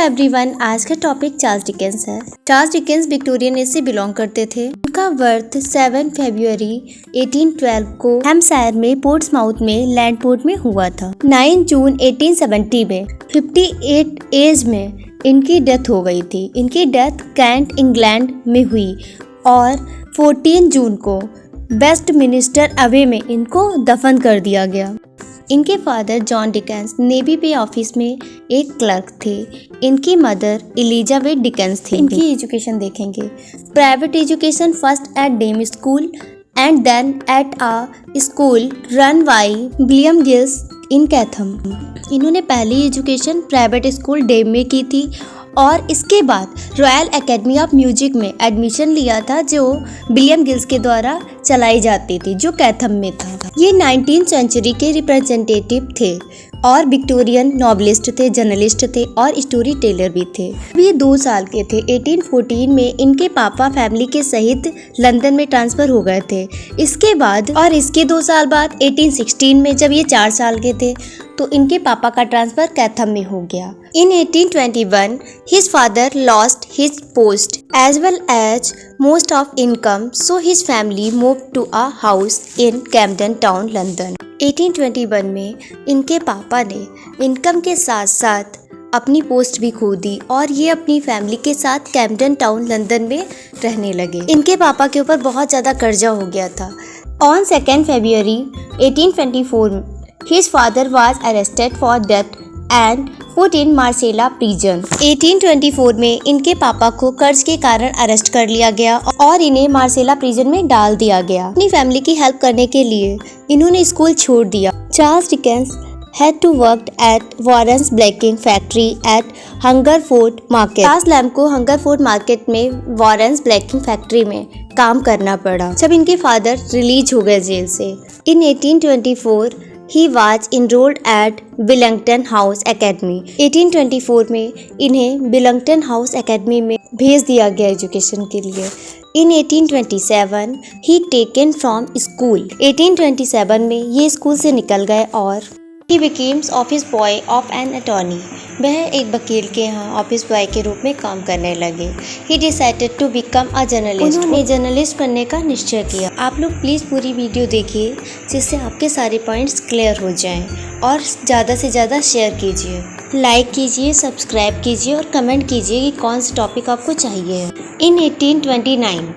Everyone, आज का topic Charles Dickens है। चार्ल्स डिकेंस विक्टोरियन एज से बिलोंग करते थे। उनका बर्थ 7 फरवरी 1812 को हैम्पशायर में पोर्ट्समाउथ में लैंडपोर्ट में हुआ था। 9 जून 1870 में 58 एज में इनकी डेथ हो गई थी। इनकी डेथ कैंट इंग्लैंड में हुई और 14 जून को वेस्टमिनिस्टर अवे में इनको दफन कर दिया गया। इनके फादर जॉन डिकेंस नेवी पे ऑफिस में एक क्लर्क थे। इनकी मदर एलिजाबेथ डिकेंस थी। इनकी एजुकेशन देखेंगे। Private education first at dame school and then at a school run by William Giles in Chatham. इन्होंने पहली एजुकेशन प्राइवेट स्कूल डेम में की थी और इसके बाद रॉयल एकेडमी ऑफ म्यूजिक में एडमिशन लिया था, जो विलियम गिल्स के द्वारा चलाई जाती थी, जो कैथम में था। ये 19th सेंचुरी के रिप्रेजेंटेटिव थे और विक्टोरियन नॉवलिस्ट थे, जर्नलिस्ट थे और स्टोरी टेलर भी थे। ये 2 साल के थे। 1814 में इनके पापा फैमिली के सहित लंदन में ट्रांसफर हो गए थे। इसके बाद और इसके 2 साल बाद 1816 में जब ये 4 साल के थे तो इनके पापा का ट्रांसफर कैथम में हो गया। In 1821, his father lost his post as well as most of income, so his family moved to a house in Camden Town, London. 1821 में इनके पापा ने इनकम के साथ साथ अपनी पोस्ट भी खो दी और ये अपनी फैमिली के साथ कैम्पडन टाउन लंदन में रहने लगे। इनके पापा के ऊपर बहुत ज़्यादा कर्जा हो गया था। On 2 February 1824, his father was arrested for debt and put in Marcela prison. 1824 में इनके पापा को कर्ज के कारण अरेस्ट कर लिया गया और इन्हें मार्सेला प्रिजन में डाल दिया गया। अपनी फैमिली की हेल्प करने के लिए इन्होंने स्कूल छोड़ दिया। Charles Dickens had to work at Warren's Blacking Factory at Hungerford Market. Charles lamb को हंगरफोर्ड मार्केट में वॉरेंस ब्लैकिंग फैक्ट्री में काम करना पड़ा जब इनके फादर रिलीज हो गए जेल से। In 1824 He was enrolled at Billington House Academy. 1824 में इन्हें बिलंगटन हाउस एकेडमी में भेज दिया गया एजुकेशन के लिए। In 1827 he taken from school. 1827 में ये स्कूल से निकल गए और He became office boy of an attorney. वह एक वकील के यहाँ ऑफिस बॉय के रूप में काम करने लगे। He decided to become a journalist. उन्होंने जर्नलिस्ट बनने का निश्चय किया। आप लोग प्लीज़ पूरी वीडियो देखिए जिससे आपके सारे पॉइंट्स क्लियर हो जाएं और ज़्यादा से ज़्यादा शेयर कीजिए, लाइक कीजिए, सब्सक्राइब कीजिए और कमेंट कीजिए कि कौन सा टॉपिक आपको चाहिए। In 1829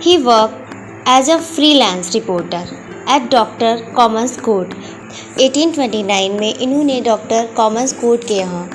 he worked as a freelance reporter at Dr. Commons Court. 1829 में इन्होंने डॉक्टर कॉमन्स कोर्ट के यहाँ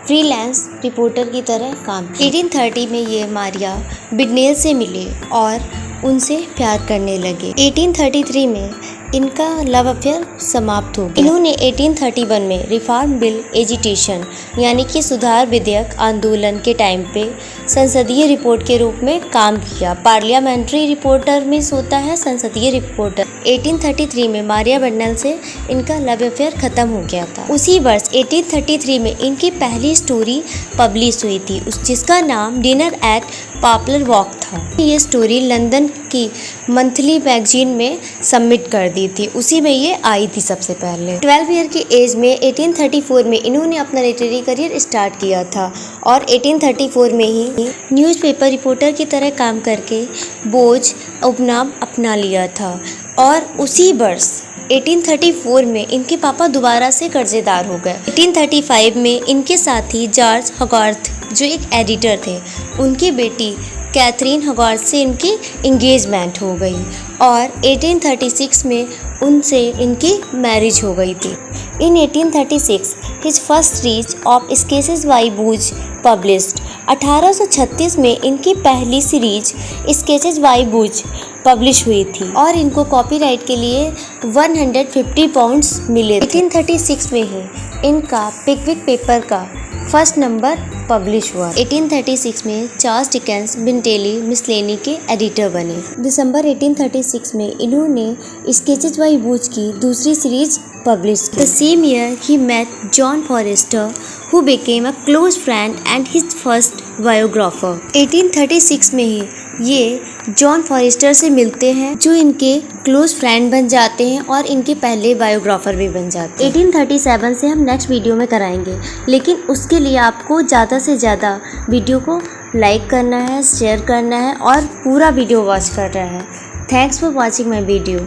फ्रीलांस रिपोर्टर की तरह काम किया। 1830 में ये मारिया बिडनेल से मिले और उनसे प्यार करने लगे। 1833 में इनका लव अफेयर समाप्त हो गया। इन्होंने 1831 में रिफॉर्म बिल एजिटेशन यानी कि सुधार विधेयक आंदोलन के टाइम पे संसदीय रिपोर्ट के रूप में काम किया। पार्लियामेंट्री रिपोर्टर में होता है संसदीय रिपोर्टर। 1833 में मारिया बिडनेल से इनका लव अफेयर खत्म हो गया था। उसी वर्ष 1833 में इनकी पहली स्टोरी पब्लिश हुई थी जिसका नाम डिनर एट पॉपुलर वॉक था। ये स्टोरी लंदन की मंथली मैगजीन में सबमिट कर दी थी। उसी में ये आई थी सबसे पहले। 12 ईयर की एज में 1834 में इन्होंने अपना लिटरेरी करियर स्टार्ट किया था और 1834 में ही न्यूज़पेपर रिपोर्टर की तरह काम करके बोझ उपनाम अपना लिया था। और उसी वर्ष 1834 में इनके पापा दोबारा से कर्जेदार हो गए। 1835 में इनके साथी जॉर्ज हॉगार्थ जो एक एडिटर थे, उनकी बेटी कैथरीन हॉगार्थ से इनकी एंगेजमेंट हो गई और 1836 में उनसे इनकी मैरिज हो गई थी। In 1836 his first series of sketches by Boz published. 1836 में इनकी पहली series sketches by Boz publish हुई थी और इनको कॉपीराइट के लिए 150 पाउंड्स मिले। 1836 में ही इनका पिकविक पेपर का फर्स्ट नंबर पब्लिश हुआ। 1836 में चार्ल्स डिकेंस बिंटेली मिसलेनी के एडिटर बने। दिसंबर 1836 में इन्होंने स्केचेस बाय बूच की दूसरी सीरीज पब्लिश की। द सेम ईयर ही met John Forster who became a close friend and his first biographer. 1836 में ही ये जॉन फॉरेस्टर से मिलते हैं जो इनके क्लोज फ्रेंड बन जाते हैं और इनके पहले बायोग्राफर भी बन जाते हैं। 1837 से हम नेक्स्ट वीडियो में कराएंगे, लेकिन उसके लिए आपको ज़्यादा से ज़्यादा वीडियो को लाइक करना है, शेयर करना है और पूरा वीडियो वॉच करना है। Thanks for watching my video.